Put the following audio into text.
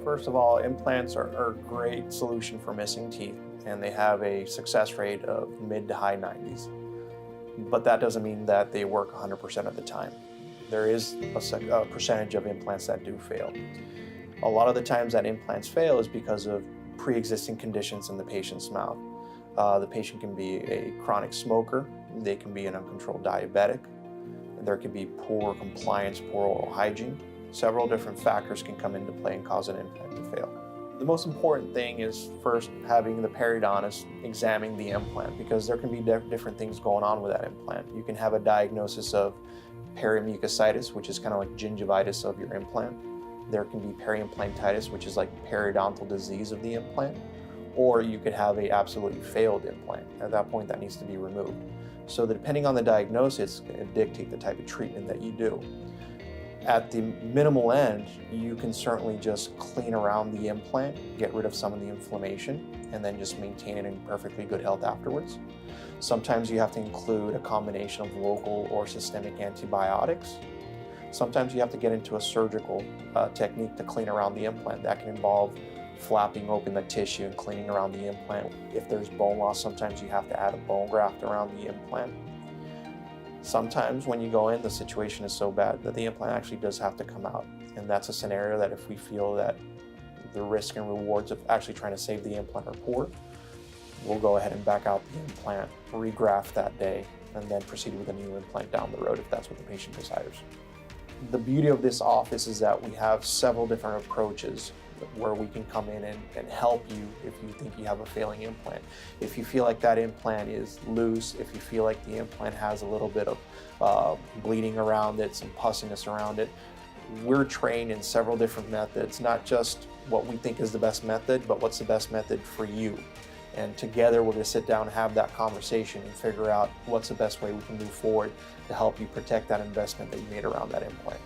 First of all, implants are a great solution for missing teeth, and they have a success rate of mid to high 90s. But that doesn't mean that they work 100% of the time. There is a percentage of implants that do fail. A lot of the times that implants fail is because of pre-existing conditions in the patient's mouth. The patient can be a chronic smoker, they can be an uncontrolled diabetic, there can be poor compliance, poor oral hygiene. Several different factors can come into play and cause an implant to fail. The most important thing is first having the periodontist examine the implant, because there can be different things going on with that implant. You can have a diagnosis of perimucositis, which is kind of like gingivitis of your implant. There can be periimplantitis, which is like periodontal disease of the implant. Or you could have a absolutely failed implant. At that point, that needs to be removed. So depending on the diagnosis, it's going to dictate the type of treatment that you do. At the minimal end, you can certainly just clean around the implant, get rid of some of the inflammation, and then just maintain it in perfectly good health afterwards. Sometimes you have to include a combination of local or systemic antibiotics. Sometimes you have to get into a surgical technique to clean around the implant. That can involve flapping open the tissue and cleaning around the implant. If there's bone loss, sometimes you have to add a bone graft around the implant. Sometimes when you go in, the situation is so bad that the implant actually does have to come out. And that's a scenario that if we feel that the risk and rewards of actually trying to save the implant are poor, we'll go ahead and back out the implant, regraft that day, and then proceed with a new implant down the road if that's what the patient desires. The beauty of this office is that we have several different approaches where we can come in and help you if you think you have a failing implant. If you feel like that implant is loose, if you feel like the implant has a little bit of bleeding around it, some pussiness around it, we're trained in several different methods, not just what we think is the best method, but what's the best method for you. And together we're going to sit down and have that conversation and figure out what's the best way we can move forward to help you protect that investment that you made around that implant.